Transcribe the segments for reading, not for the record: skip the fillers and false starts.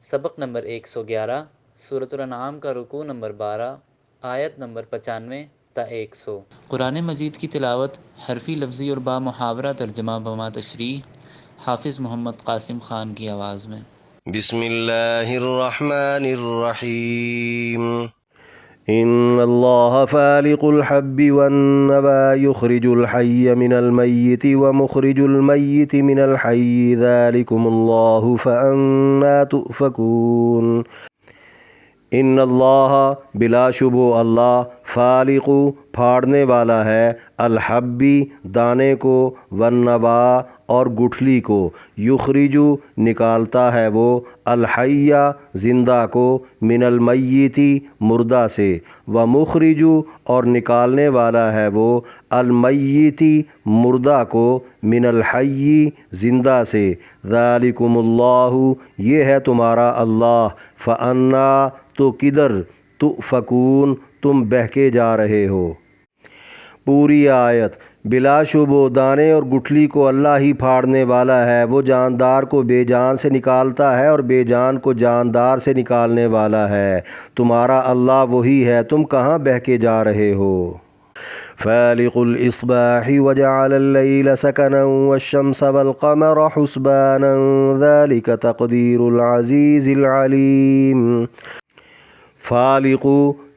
سبق نمبر 111، سورۃ الانعام کا رکوع نمبر 12، آیت نمبر 95 تا 100۔ قرآن مجید کی تلاوت حرفی لفظی اور با محاورہ ترجمہ بما تشریح حافظ محمد قاسم خان کی آواز میں۔ بسم اللہ الرحمن الرحیم۔ ان اللہ فالق الحب والنوى يخرج الحي من الميت ومخرج الميت من الحي ذلكم الله فأنا تؤفكون۔ ان اللہ بلا شبہ اللہ فالق پھاڑنے والا ہے، الحبی دانے کو، والنوا اور گٹھلی کو، یخرجو نکالتا ہے وہ، الحیہ زندہ کو، من المیتی مردہ سے، ومخرجو اور نکالنے والا ہے وہ، المیتی مردہ کو، من الحی زندہ سے، ذالکم اللہ یہ ہے تمہارا اللہ، فانا تو کدھر، تؤفکون تم بہکے جا رہے ہو۔ پوری آیت۔ بلا شبہ دانے اور گٹھلی کو اللہ ہی پھاڑنے والا ہے، وہ جاندار کو بے جان سے نکالتا ہے اور بے جان کو جاندار سے نکالنے والا ہے، تمہارا اللہ وہی ہے، تم کہاں بہکے جا رہے ہو۔ فالق الإصباح وجعل الليل سكنا والشمس والقمر حسبانا ذلك تقدير العزيز العليم۔ فالق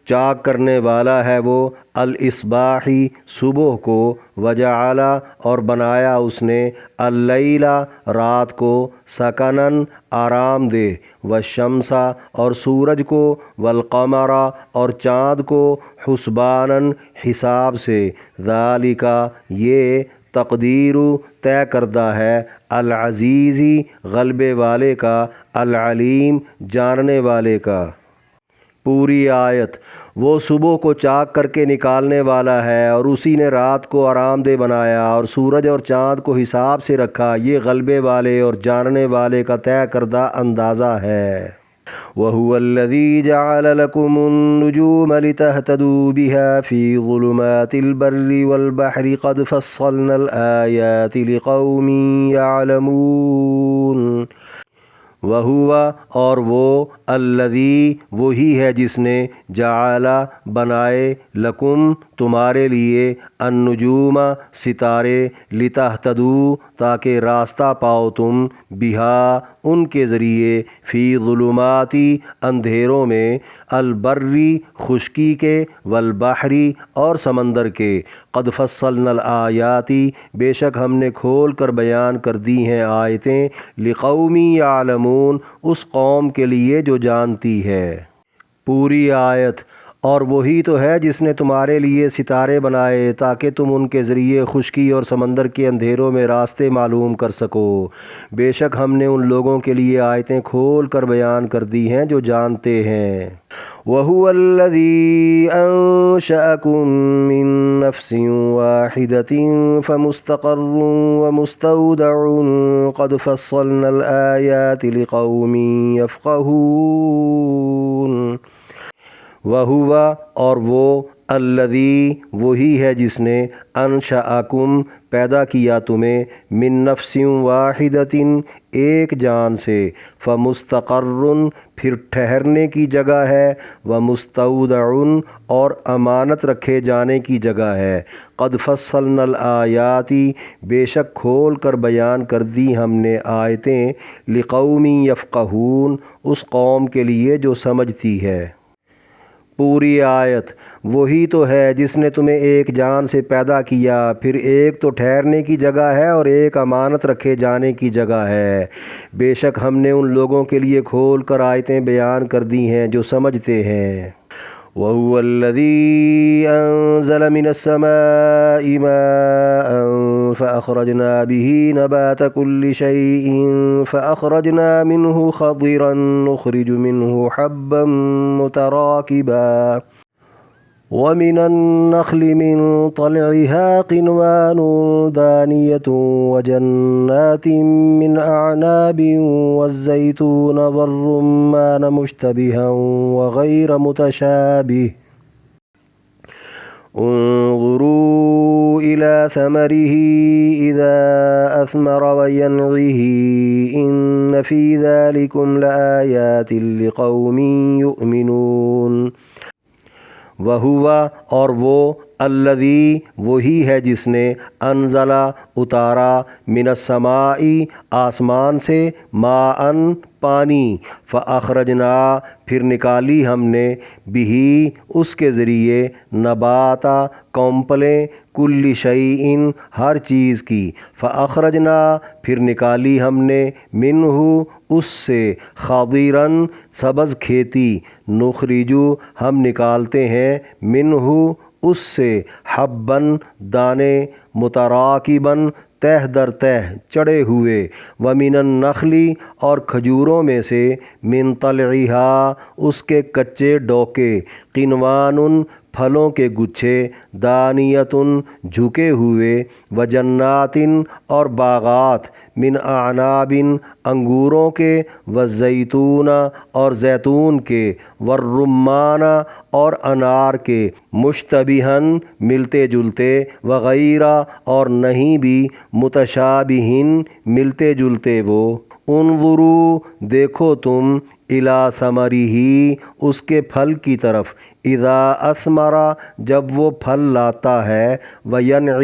چاک کرنے والا ہے وہ، الاصباحی صبح کو، وجعل اور بنایا اس نے، اللیل رات کو، سکنن آرام دہ، والشمس اور سورج کو، والقمر اور چاند کو، حسباناً حساب سے، ذالک یہ، تقدیر طے کردہ ہے، العزیزی غلبے والے کا، العلیم جاننے والے کا۔ پوری آیت۔ وہ صبح کو چاک کر کے نکالنے والا ہے اور اسی نے رات کو آرام دہ بنایا اور سورج اور چاند کو حساب سے رکھا، یہ غلبے والے اور جاننے والے کا طے کردہ اندازہ ہے۔ وَهُوَ الَّذِي جَعَلَ لَكُمُ النُّجُومَ لِتَهْتَدُوا بِهَا فِي ظُلُمَاتِ الْبَرِّ وَالْبَحْرِ قَدْ فَصَّلْنَا الْآيَاتِ لِقَوْمٍ يَعْلَمُونَ۔ وَهُوَ اور وہ، الذی وہی ہے جس نے، جعل بنائے، لکم تمہارے لیے، النجوم ستارے، لتہتدوا تاکہ راستہ پاؤ تم، بہا ان کے ذریعے، فی ظلماتی اندھیروں میں، البری خشکی کے، والبحری اور سمندر کے، قد فصلنا الآیاتی بے شک ہم نے کھول کر بیان کر دی ہیں آیتیں، لقوم یعلمون اس قوم کے لیے جو جانتی ہے۔ پوری آیت۔ اور وہی تو ہے جس نے تمہارے لیے ستارے بنائے تاکہ تم ان کے ذریعے خشکی اور سمندر کے اندھیروں میں راستے معلوم کر سکو، بے شک ہم نے ان لوگوں کے لیے آیتیں کھول کر بیان کر دی ہیں جو جانتے ہیں۔ وَهُوَ الَّذِي أَنشَأَكُم مِّن نَّفْسٍ وَاحِدَةٍ فَمُسْتَقَرٌّ وَمُسْتَوْدَعٌ قَدْ فَصَّلْنَا الْآيَاتِ لِقَوْمٍ يَفْقَهُونَ۔ وَهُوَ اور وہ، الذی وہی ہے جس نے، انشأکم پیدا کیا تمہیں، من نفس واحدۃ ایک جان سے، فمستقر پھر ٹھہرنے کی جگہ ہے، ومستودع اور امانت رکھے جانے کی جگہ ہے، قد فصلنا الآیات بے شک کھول کر بیان کر دی ہم نے آیتیں، لقوم یفقہون اس قوم کے لیے جو سمجھتی ہے۔ پوری آیت۔ وہی تو ہے جس نے تمہیں ایک جان سے پیدا کیا، پھر ایک تو ٹھہرنے کی جگہ ہے اور ایک امانت رکھے جانے کی جگہ ہے، بے شک ہم نے ان لوگوں کے لیے کھول کر آیتیں بیان کر دی ہیں جو سمجھتے ہیں۔ وَهُوَ الَّذِي أَنزَلَ مِنَ السَّمَاءِ مَاءً فَأَخْرَجْنَا بِهِ نَبَاتَ كُلِّ شَيْءٍ فَأَخْرَجْنَا مِنْهُ خَضِرًا نُخْرِجُ مِنْهُ حَبًّا مُتَرَاكِبًا وَمِنَ النَّخْلِ مِنْ طَلْعِهَا قِنْوَانٌ دَانِيَةٌ وَجَنَّاتٍ مِنْ أَعْنَابٍ وَالزَّيْتُونَ وَالرُّمَّانَ مُشْتَبِهًا وَغَيْرَ مُتَشَابِهٍ انظروا إلى ثمره إذا أثمر وينعه إن في ذلكم لآيات لقوم يؤمنون۔ وہوا اور وہ الذی وہی ہے جس نے انزلہ اتارا من السماء آسمان سے ماء پانی فاخرجنا پھر نکالی ہم نے بھی اس کے ذریعے نباتا کونپلیں کل شیء ہر چیز کی فاخرجنا پھر نکالی ہم نے منہ اس سے خاضرن سبز کھیتی نخرجو ہم نکالتے ہیں منہ اس سے حبن دانے متراکبن تہ در تہ چڑھے ہوئے ومن النخلی اور کھجوروں میں سے من طلعہا اس کے کچے ڈوکے قنوان پھلوں کے گچھے دانیتن جھکے ہوئے وجنات اور باغات من اعناب انگوروں کے والزیتون اور زیتون کے والرمان اور انار کے مشتبہن ملتے جلتے وغیرہ اور نہیں بھی متشابہن ملتے جلتے وہ انظروا دیکھو تم الی ثمرہ اس کے پھل کی طرف اذا اثمر جب وہ پھل لاتا ہے وینعہ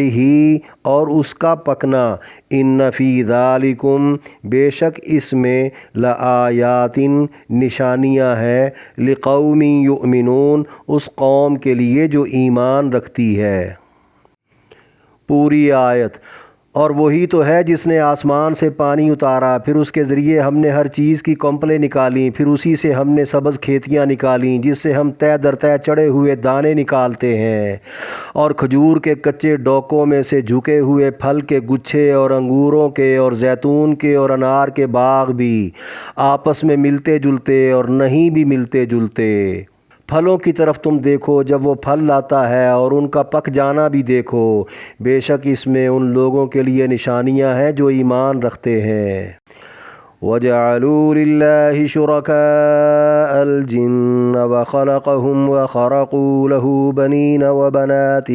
اور اس کا پکنا ان فی ذالکم بے شک اس میں لآیات نشانیاں ہیں لقوم یؤمنون اس قوم کے لیے جو ایمان رکھتی ہے۔ پوری آیت۔ اور وہی تو ہے جس نے آسمان سے پانی اتارا پھر اس کے ذریعے ہم نے ہر چیز کی کونپلیں نکالیں پھر اسی سے ہم نے سبز کھیتیاں نکالیں جس سے ہم تہ در تہ چڑھے ہوئے دانے نکالتے ہیں اور کھجور کے کچے ڈوکوں میں سے جھکے ہوئے پھل کے گچھے اور انگوروں کے اور زیتون کے اور انار کے باغ بھی آپس میں ملتے جلتے اور نہیں بھی ملتے جلتے۔ پھلوں کی طرف تم دیکھو جب وہ پھل لاتا ہے اور ان کا پک جانا بھی دیکھو بے شک اس میں ان لوگوں کے لیے نشانیاں ہیں جو ایمان رکھتے ہیں۔ وَجَعَلُوا لِلَّهِ شُرَكَاءَ الْجِنَّ وَخَلَقَهُمْ وَخَرَقُوا لَهُ بَنِينَ وَبَنَاتٍ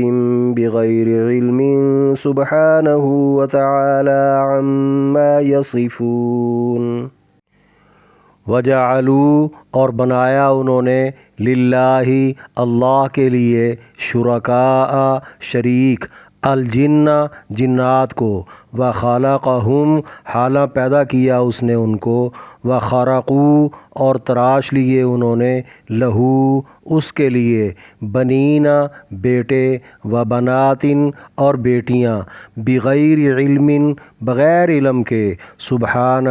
بِغَيْرِ عِلْمٍ سُبْحَانَهُ وَتَعَالَى عَمَّا يَصِفُونَ۔ وَجَعَلُوا اور بنایا انہوں نے للہ اللہ کے لیے شرکاء شریک الجن جنات کو وخلقہم حالہ پیدا کیا اس نے ان کو وخرقوا اور تراش لیے انہوں نے لہو اس کے لیے بنین بیٹے وبناتن اور بیٹیاں بغیر علم بغیر علم کے سبحانہ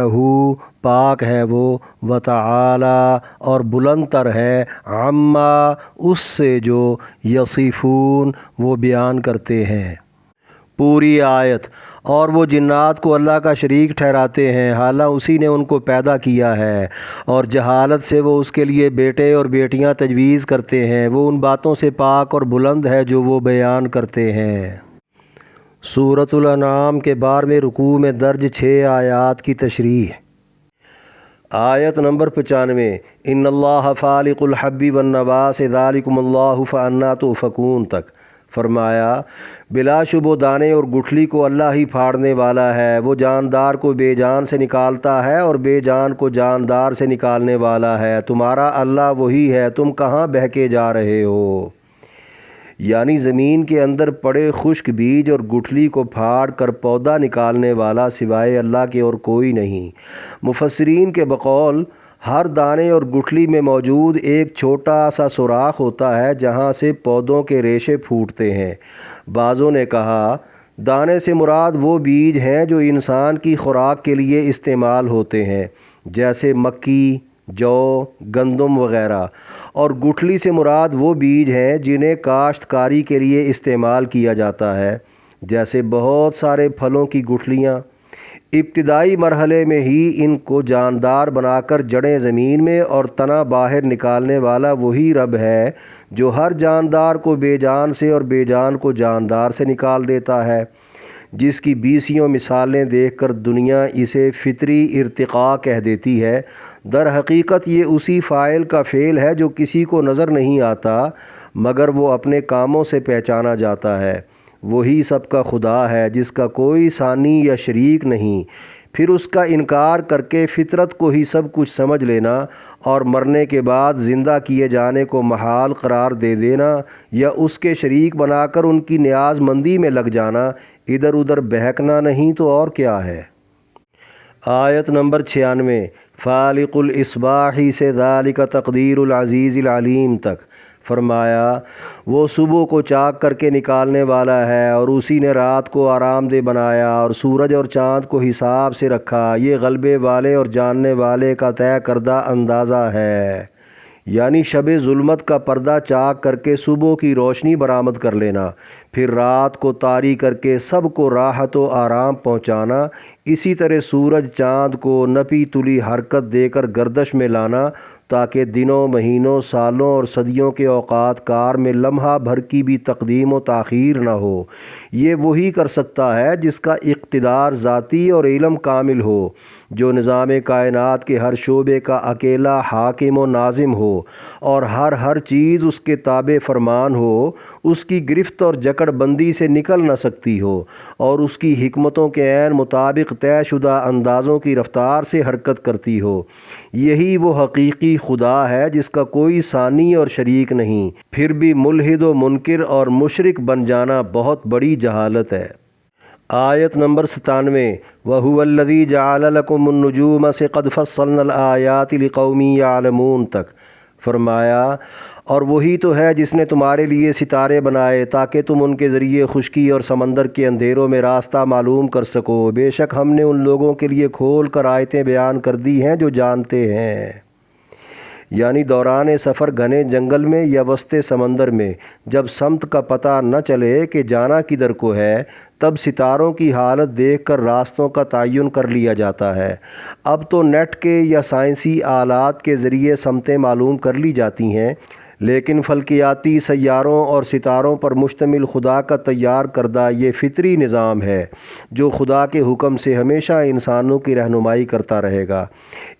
پاک ہے وہ وتعالی اور بلند تر ہے عما اس سے جو یصفون وہ بیان کرتے ہیں۔ پوری آیت۔ اور وہ جنات کو اللہ کا شریک ٹھہراتے ہیں حالہ اسی نے ان کو پیدا کیا ہے اور جہالت سے وہ اس کے لیے بیٹے اور بیٹیاں تجویز کرتے ہیں وہ ان باتوں سے پاک اور بلند ہے جو وہ بیان کرتے ہیں۔ سورۃ الانعام کے 12ویں رکوع میں درج 6 آیات کی تشریح۔ آیت نمبر 95 ان اللہ فالق الحب والنباس ذالکم اللہ فانا تؤفکون تک۔ فرمایا بلا شبہ دانے اور گٹھلی کو اللہ ہی پھاڑنے والا ہے وہ جاندار کو بے جان سے نکالتا ہے اور بے جان کو جاندار سے نکالنے والا ہے تمہارا اللہ وہی ہے تم کہاں بہکے جا رہے ہو۔ یعنی زمین کے اندر پڑے خشک بیج اور گٹھلی کو پھاڑ کر پودا نکالنے والا سوائے اللہ کے اور کوئی نہیں۔ مفسرین کے بقول ہر دانے اور گٹھلی میں موجود ایک چھوٹا سا سوراخ ہوتا ہے جہاں سے پودوں کے ریشے پھوٹتے ہیں۔ بعضوں نے کہا دانے سے مراد وہ بیج ہیں جو انسان کی خوراک کے لیے استعمال ہوتے ہیں جیسے مکی جو گندم وغیرہ اور گٹھلی سے مراد وہ بیج ہیں جنہیں کاشتکاری کے لیے استعمال کیا جاتا ہے جیسے بہت سارے پھلوں کی گٹھلیاں۔ ابتدائی مرحلے میں ہی ان کو جاندار بنا کر جڑیں زمین میں اور تنا باہر نکالنے والا وہی رب ہے جو ہر جاندار کو بے جان سے اور بے جان کو جاندار سے نکال دیتا ہے جس کی 20 مثالیں دیکھ کر دنیا اسے فطری ارتقاء کہہ دیتی ہے۔ در حقیقت یہ اسی فاعل کا فعل ہے جو کسی کو نظر نہیں آتا مگر وہ اپنے کاموں سے پہچانا جاتا ہے۔ وہی سب کا خدا ہے جس کا کوئی ثانی یا شریک نہیں۔ پھر اس کا انکار کر کے فطرت کو ہی سب کچھ سمجھ لینا اور مرنے کے بعد زندہ کیے جانے کو محال قرار دے دینا یا اس کے شریک بنا کر ان کی نیاز مندی میں لگ جانا ادھر ادھر بہکنا نہیں تو اور کیا ہے۔ آیت نمبر 96 فالق الاصباح سے ذالک تقدیر العزیز العلیم تک فرمایا، وہ صبح کو چاک کر کے نکالنے والا ہے اور اسی نے رات کو آرام دہ بنایا اور سورج اور چاند کو حساب سے رکھا، یہ غلبے والے اور جاننے والے کا طے کردہ اندازہ ہے۔ یعنی شب ظلمت کا پردہ چاک کر کے صبح کی روشنی برآمد کر لینا، پھر رات کو طاری کر کے سب کو راحت و آرام پہنچانا، اسی طرح سورج چاند کو نپی تلی حرکت دے کر گردش میں لانا تاکہ دنوں مہینوں سالوں اور صدیوں کے اوقات کار میں لمحہ بھر کی بھی تقدیم و تاخیر نہ ہو۔ یہ وہی کر سکتا ہے جس کا اقتدار ذاتی اور علم کامل ہو، جو نظام کائنات کے ہر شعبے کا اکیلا حاکم و ناظم ہو اور ہر چیز اس کے تابع فرمان ہو، اس کی گرفت اور جکڑ بندی سے نکل نہ سکتی ہو اور اس کی حکمتوں کے عین مطابق طے شدہ اندازوں کی رفتار سے حرکت کرتی ہو۔ یہی وہ حقیقی خدا ہے جس کا کوئی ثانی اور شریک نہیں۔ پھر بھی ملحد و منکر اور مشرک بن جانا بہت بڑی جہالت ہے۔ آیت نمبر 97 وَهُوَ الَّذِي جَعَلَ لَكُمُ النُّجُومَ سے قَدْ فَصَّلْنَا الْآيَاتِ لِقَوْمٍ يَعْلَمُونَ تک فرمایا، اور وہی تو ہے جس نے تمہارے لیے ستارے بنائے تاکہ تم ان کے ذریعے خشکی اور سمندر کے اندھیروں میں راستہ معلوم کر سکو۔ بے شک ہم نے ان لوگوں کے لیے کھول کر آیتیں بیان کر دی ہیں جو جانتے ہیں۔ یعنی دوران سفر گھنے جنگل میں یا وسط سمندر میں جب سمت کا پتہ نہ چلے کہ جانا کدھر کو ہے، تب ستاروں کی حالت دیکھ کر راستوں کا تعین کر لیا جاتا ہے۔ اب تو نیٹ کے یا سائنسی آلات کے ذریعے سمتیں معلوم کر لی جاتی ہیں، لیکن فلکیاتی سیاروں اور ستاروں پر مشتمل خدا کا تیار کردہ یہ فطری نظام ہے جو خدا کے حکم سے ہمیشہ انسانوں کی رہنمائی کرتا رہے گا۔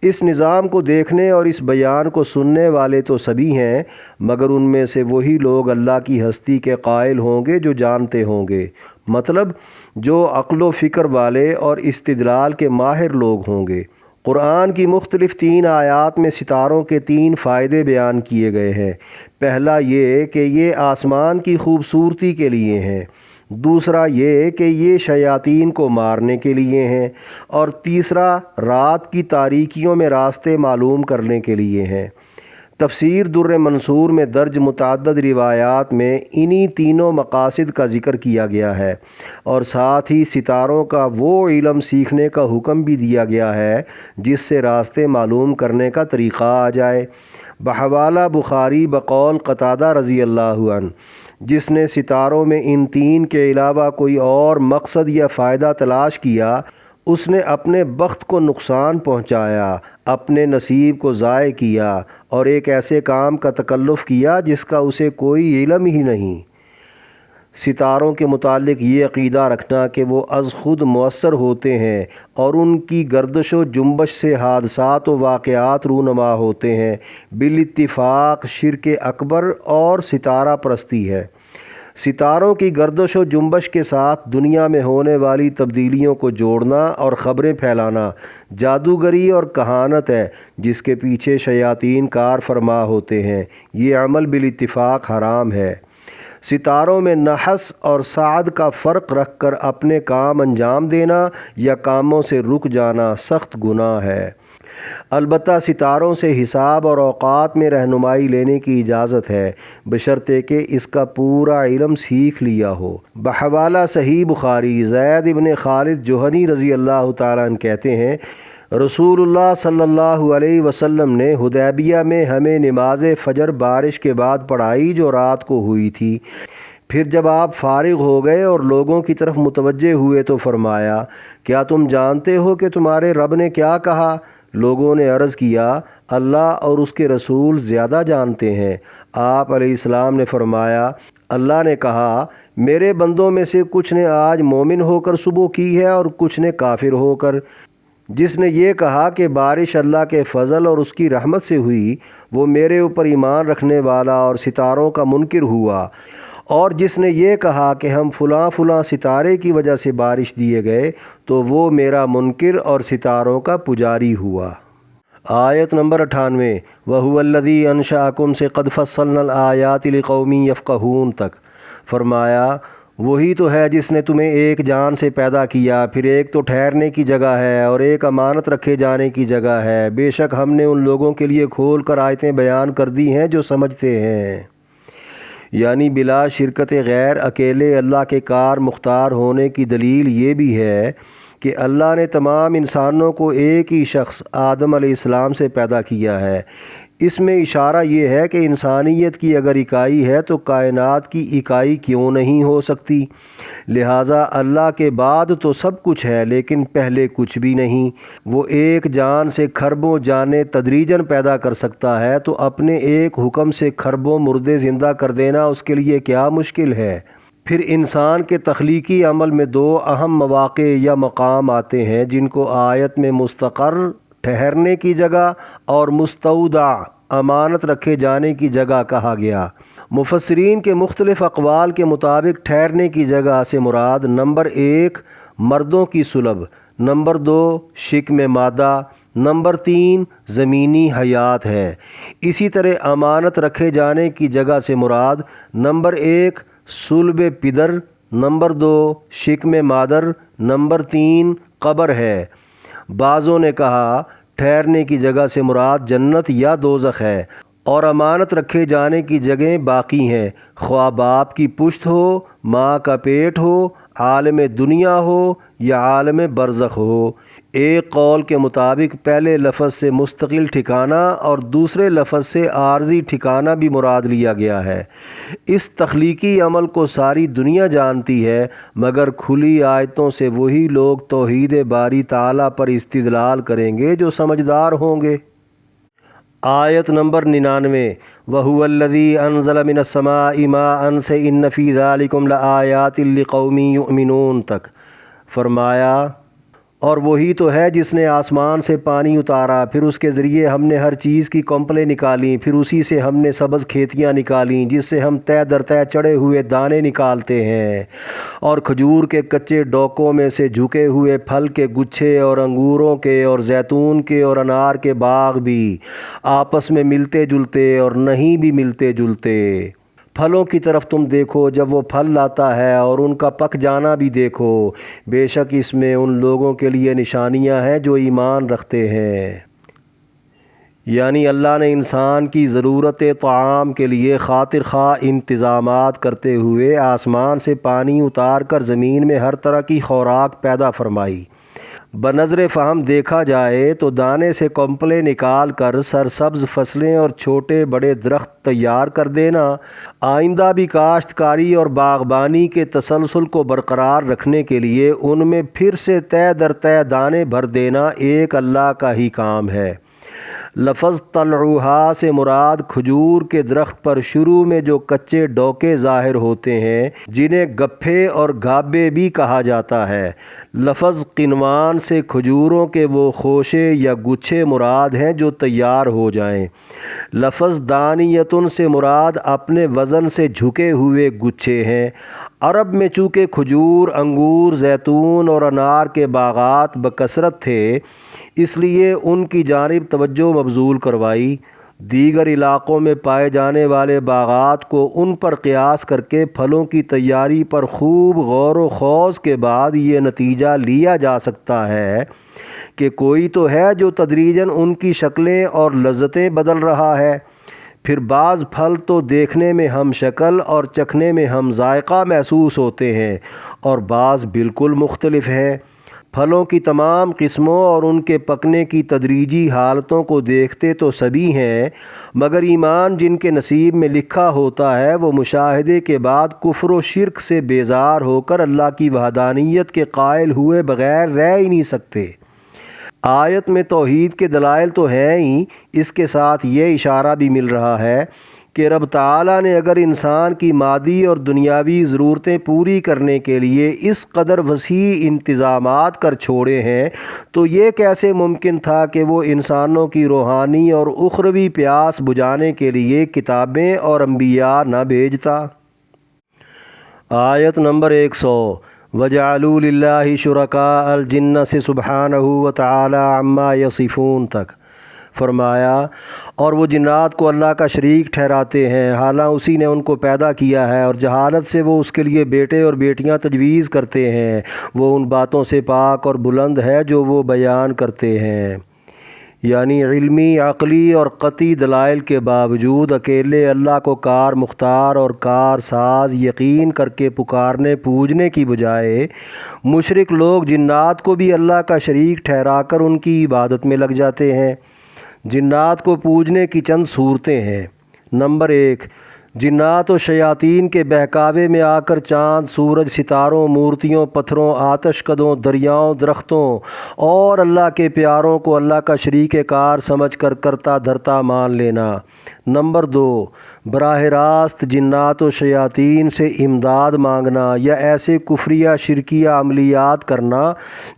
اس نظام کو دیکھنے اور اس بیان کو سننے والے تو سبھی ہیں، مگر ان میں سے وہی لوگ اللہ کی ہستی کے قائل ہوں گے جو جانتے ہوں گے، مطلب جو عقل و فکر والے اور استدلال کے ماہر لوگ ہوں گے۔ قرآن کی مختلف 3 آیات میں ستاروں کے 3 فائدے بیان کیے گئے ہیں۔ پہلا یہ کہ یہ آسمان کی خوبصورتی کے لیے ہیں، دوسرا یہ کہ یہ شیاطین کو مارنے کے لیے ہیں، اور تیسرا رات کی تاریکیوں میں راستے معلوم کرنے کے لیے ہیں۔ تفسیر در منصور میں درج متعدد روایات میں انہی تینوں مقاصد کا ذکر کیا گیا ہے، اور ساتھ ہی ستاروں کا وہ علم سیکھنے کا حکم بھی دیا گیا ہے جس سے راستے معلوم کرنے کا طریقہ آ جائے۔ بحوالہ بخاری بقول قتادہ رضی اللہ عنہ، جس نے ستاروں میں ان 3 کے علاوہ کوئی اور مقصد یا فائدہ تلاش کیا، اس نے اپنے بخت کو نقصان پہنچایا، اپنے نصیب کو ضائع کیا اور ایک ایسے کام کا تکلف کیا جس کا اسے کوئی علم ہی نہیں۔ ستاروں کے متعلق یہ عقیدہ رکھنا کہ وہ از خود مؤثر ہوتے ہیں اور ان کی گردش و جنبش سے حادثات و واقعات رونما ہوتے ہیں، بالاتفاق شرک اکبر اور ستارہ پرستی ہے۔ ستاروں کی گردش و جنبش کے ساتھ دنیا میں ہونے والی تبدیلیوں کو جوڑنا اور خبریں پھیلانا جادوگری اور کہانت ہے جس کے پیچھے شیاطین کار فرما ہوتے ہیں۔ یہ عمل بالاتفاق حرام ہے۔ ستاروں میں نحس اور سعد کا فرق رکھ کر اپنے کام انجام دینا یا کاموں سے رک جانا سخت گناہ ہے۔ البتہ ستاروں سے حساب اور اوقات میں رہنمائی لینے کی اجازت ہے، بشرطے کہ اس کا پورا علم سیکھ لیا ہو۔ بحوالہ صحیح بخاری زید ابن خالد جوہنی رضی اللہ تعالیٰ عنہ کہتے ہیں، رسول اللہ صلی اللہ علیہ وسلم نے حدیبیہ میں ہمیں نماز فجر بارش کے بعد پڑھائی جو رات کو ہوئی تھی۔ پھر جب آپ فارغ ہو گئے اور لوگوں کی طرف متوجہ ہوئے تو فرمایا، کیا تم جانتے ہو کہ تمہارے رب نے کیا کہا؟ لوگوں نے عرض کیا، اللہ اور اس کے رسول زیادہ جانتے ہیں۔ آپ علیہ السلام نے فرمایا، اللہ نے کہا، میرے بندوں میں سے کچھ نے آج مومن ہو کر صبح کی ہے اور کچھ نے کافر ہو کر۔ جس نے یہ کہا کہ بارش اللہ کے فضل اور اس کی رحمت سے ہوئی، وہ میرے اوپر ایمان رکھنے والا اور ستاروں کا منکر ہوا۔ اور جس نے یہ کہا کہ ہم فلاں فلاں ستارے کی وجہ سے بارش دیے گئے، تو وہ میرا منکر اور ستاروں کا پجاری ہوا۔ آیت نمبر 98 وَهُوَ الَّذِي أَنشَأَكُمْ سے قد فصلنا الآیات لقوم یفقہون تک فرمایا، وہی تو ہے جس نے تمہیں ایک جان سے پیدا کیا، پھر ایک تو ٹھہرنے کی جگہ ہے اور ایک امانت رکھے جانے کی جگہ ہے۔ بے شک ہم نے ان لوگوں کے لیے کھول کر آیتیں بیان کر دی ہیں جو سمجھتے ہیں۔ یعنی بلا شرکت غیر اکیلے اللہ کے کار مختار ہونے کی دلیل یہ بھی ہے کہ اللہ نے تمام انسانوں کو ایک ہی شخص آدم علیہ السلام سے پیدا کیا ہے۔ اس میں اشارہ یہ ہے کہ انسانیت کی اگر اکائی ہے تو کائنات کی اکائی کیوں نہیں ہو سکتی؟ لہٰذا اللہ کے بعد تو سب کچھ ہے لیکن پہلے کچھ بھی نہیں۔ وہ ایک جان سے کھربوں جانیں تدریجاً پیدا کر سکتا ہے، تو اپنے ایک حکم سے کھربوں مردے زندہ کر دینا اس کے لیے کیا مشکل ہے؟ پھر انسان کے تخلیقی عمل میں دو اہم مواقع یا مقام آتے ہیں جن کو آیت میں مستقر ٹھہرنے کی جگہ اور مستودع امانت رکھے جانے کی جگہ کہا گیا۔ مفسرین کے مختلف اقوال کے مطابق ٹھہرنے کی جگہ سے مراد نمبر 1 مردوں کی صلب، نمبر 2 شکم مادہ، نمبر 3 زمینی حیات ہے۔ اسی طرح امانت رکھے جانے کی جگہ سے مراد نمبر 1 صلب پدر، نمبر 2 شکم مادر، نمبر 3 قبر ہے۔ بعضوں نے کہا ٹھہرنے کی جگہ سے مراد جنت یا دوزخ ہے، اور امانت رکھے جانے کی جگہیں باقی ہیں، خواہ باپ کی پشت ہو، ماں کا پیٹ ہو، عالم دنیا ہو یا عالم برزخ ہو۔ ایک قول کے مطابق پہلے لفظ سے مستقل ٹھکانہ اور دوسرے لفظ سے عارضی ٹھکانہ بھی مراد لیا گیا ہے۔ اس تخلیقی عمل کو ساری دنیا جانتی ہے، مگر کھلی آیتوں سے وہی لوگ توحید باری تعالیٰ پر استدلال کریں گے جو سمجھدار ہوں گے۔ آیت نمبر 99 وَهُوَ الَّذِي أَنزَلَ مِنَ السَّمَاءِ مَاءً سے إِنَّ فِي ذَلِكُمْ لَآيَاتٍ لِقَوْمٍ يُؤْمِنُونَ تک فرمایا، اور وہی تو ہے جس نے آسمان سے پانی اتارا، پھر اس کے ذریعے ہم نے ہر چیز کی کمپلیں نکالیں، پھر اسی سے ہم نے سبز کھیتیاں نکالیں جس سے ہم تہ در تہ چڑھے ہوئے دانے نکالتے ہیں، اور کھجور کے کچے ڈوکوں میں سے جھکے ہوئے پھل کے گچھے، اور انگوروں کے اور زیتون کے اور انار کے باغ بھی آپس میں ملتے جلتے اور نہیں بھی ملتے جلتے۔ پھلوں کی طرف تم دیکھو جب وہ پھل لاتا ہے، اور ان کا پک جانا بھی دیکھو، بے شک اس میں ان لوگوں کے لیے نشانیاں ہیں جو ایمان رکھتے ہیں۔ یعنی اللہ نے انسان کی ضرورت طعام کے لیے خاطر خواہ انتظامات کرتے ہوئے آسمان سے پانی اتار کر زمین میں ہر طرح کی خوراک پیدا فرمائی۔ بنظر فہم دیکھا جائے تو دانے سے کمپلیں نکال کر سرسبز فصلیں اور چھوٹے بڑے درخت تیار کر دینا، آئندہ بھی کاشتکاری اور باغبانی کے تسلسل کو برقرار رکھنے کے لیے ان میں پھر سے تہ در تہ دانے بھر دینا ایک اللہ کا ہی کام ہے۔ لفظ طلعھا سے مراد کھجور کے درخت پر شروع میں جو کچے ڈوکے ظاہر ہوتے ہیں جنہیں گپھے اور گھابے بھی کہا جاتا ہے۔ لفظ قنوان سے کھجوروں کے وہ خوشے یا گچھے مراد ہیں جو تیار ہو جائیں۔ لفظ دانیتن سے مراد اپنے وزن سے جھکے ہوئے گچھے ہیں۔ عرب میں چونکہ کھجور، انگور، زیتون اور انار کے باغات بکثرت تھے، اس لیے ان کی جانب توجہ مبذول کروائی۔ دیگر علاقوں میں پائے جانے والے باغات کو ان پر قیاس کر کے پھلوں کی تیاری پر خوب غور و خوض کے بعد یہ نتیجہ لیا جا سکتا ہے کہ کوئی تو ہے جو تدریجاً ان کی شکلیں اور لذتیں بدل رہا ہے۔ پھر بعض پھل تو دیکھنے میں ہم شکل اور چکھنے میں ہم ذائقہ محسوس ہوتے ہیں، اور بعض بالکل مختلف ہیں۔ پھلوں کی تمام قسموں اور ان کے پکنے کی تدریجی حالتوں کو دیکھتے تو سبھی ہیں، مگر ایمان جن کے نصیب میں لکھا ہوتا ہے وہ مشاہدے کے بعد کفر و شرک سے بیزار ہو کر اللہ کی وحدانیت کے قائل ہوئے بغیر رہ ہی نہیں سکتے۔ آیت میں توحید کے دلائل تو ہیں ہی، اس کے ساتھ یہ اشارہ بھی مل رہا ہے کہ رب تعالیٰ نے اگر انسان کی مادی اور دنیاوی ضرورتیں پوری کرنے کے لیے اس قدر وسیع انتظامات کر چھوڑے ہیں تو یہ کیسے ممکن تھا کہ وہ انسانوں کی روحانی اور اخروی پیاس بجھانے کے لیے کتابیں اور انبیاء نہ بھیجتا۔ آیت نمبر 100 وَجَعَلُوا لِلَّهِ شُرَكَاءَ الْجِنَّ سے سبحانہ وتعالی عما یصفون تک فرمایا، اور وہ جنات کو اللہ کا شریک ٹھہراتے ہیں حالانکہ اسی نے ان کو پیدا کیا ہے، اور جہالت سے وہ اس کے لیے بیٹے اور بیٹیاں تجویز کرتے ہیں۔ وہ ان باتوں سے پاک اور بلند ہے جو وہ بیان کرتے ہیں، یعنی علمی، عقلی اور قطعی دلائل کے باوجود اکیلے اللہ کو کار مختار اور کار ساز یقین کر کے پکارنے پوجنے کی بجائے مشرک لوگ جنات کو بھی اللہ کا شریک ٹھہرا کر ان کی عبادت میں لگ جاتے ہیں۔ جنات کو پوجنے کی چند صورتیں ہیں۔ نمبر 1، جنات و شیاطین کے بہکاوے میں آ کر چاند، سورج، ستاروں، مورتیوں، پتھروں، آتش کدوں، دریاؤں، درختوں اور اللہ کے پیاروں کو اللہ کا شریک کار سمجھ کر کرتا دھرتا مان لینا۔ نمبر 2، براہ راست جنات و شیاطین سے امداد مانگنا یا ایسے کفریہ شرکیہ عملیات کرنا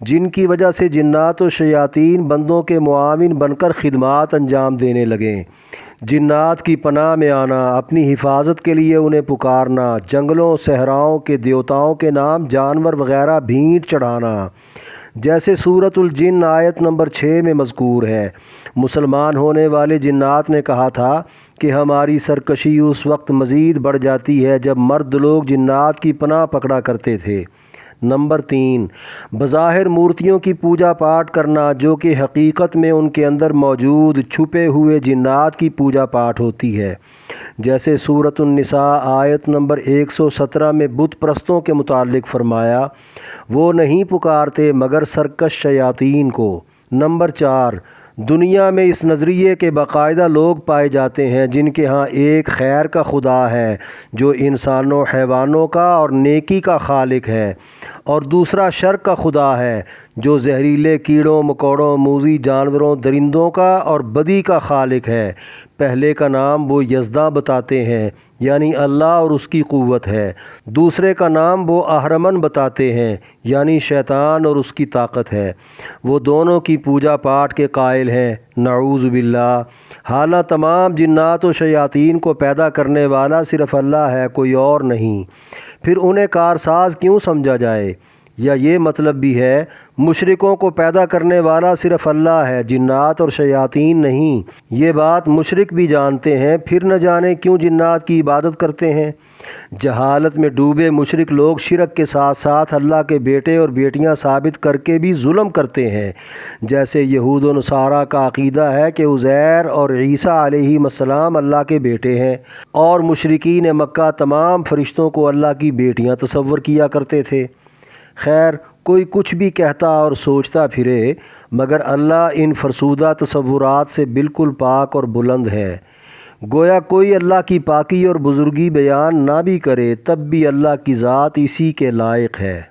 جن کی وجہ سے جنات و شیاطین بندوں کے معاون بن کر خدمات انجام دینے لگیں۔ جنات کی پناہ میں آنا، اپنی حفاظت کے لیے انہیں پکارنا، جنگلوں صحراؤں کے دیوتاؤں کے نام جانور وغیرہ بھینٹ چڑھانا، جیسے سورۃ الجن آیت نمبر 6 میں مذکور ہے۔ مسلمان ہونے والے جنات نے کہا تھا کہ ہماری سرکشی اس وقت مزید بڑھ جاتی ہے جب مرد لوگ جنات کی پناہ پکڑا کرتے تھے۔ نمبر 3، بظاہر مورتیوں کی پوجا پاٹ کرنا جو کہ حقیقت میں ان کے اندر موجود چھپے ہوئے جنات کی پوجا پاٹ ہوتی ہے، جیسے سورۃ النساء آیت نمبر 117 میں بت پرستوں کے متعلق فرمایا، وہ نہیں پکارتے مگر سرکش شیاطین کو۔ نمبر 4، دنیا میں اس نظریے کے باقاعدہ لوگ پائے جاتے ہیں جن کے ہاں ایک خیر کا خدا ہے جو انسانوں حیوانوں کا اور نیکی کا خالق ہے، اور دوسرا شر کا خدا ہے جو زہریلے کیڑوں مکوڑوں موذی جانوروں درندوں کا اور بدی کا خالق ہے۔ پہلے کا نام وہ یزداں بتاتے ہیں یعنی اللہ اور اس کی قوت ہے، دوسرے کا نام وہ اہرمن بتاتے ہیں یعنی شیطان اور اس کی طاقت ہے۔ وہ دونوں کی پوجا پاٹ کے قائل ہیں، نعوذ باللہ۔ حالانکہ تمام جنات و شیاطین کو پیدا کرنے والا صرف اللہ ہے، کوئی اور نہیں، پھر انہیں کارساز کیوں سمجھا جائے؟ یا یہ مطلب بھی ہے مشرکوں کو پیدا کرنے والا صرف اللہ ہے، جنات اور شیاطین نہیں؟ یہ بات مشرک بھی جانتے ہیں، پھر نہ جانے کیوں جنات کی عبادت کرتے ہیں۔ جہالت میں ڈوبے مشرک لوگ شرک کے ساتھ ساتھ اللہ کے بیٹے اور بیٹیاں ثابت کر کے بھی ظلم کرتے ہیں، جیسے یہود و نصارہ کا عقیدہ ہے کہ عزیر اور عیسیٰ علیہ السلام اللہ کے بیٹے ہیں، اور مشرکین مکہ تمام فرشتوں کو اللہ کی بیٹیاں تصور کیا کرتے تھے۔ خیر، کوئی کچھ بھی کہتا اور سوچتا پھرے، مگر اللہ ان فرسودہ تصورات سے بالکل پاک اور بلند ہے۔ گویا کوئی اللہ کی پاکی اور بزرگی بیان نہ بھی کرے تب بھی اللہ کی ذات اسی کے لائق ہے۔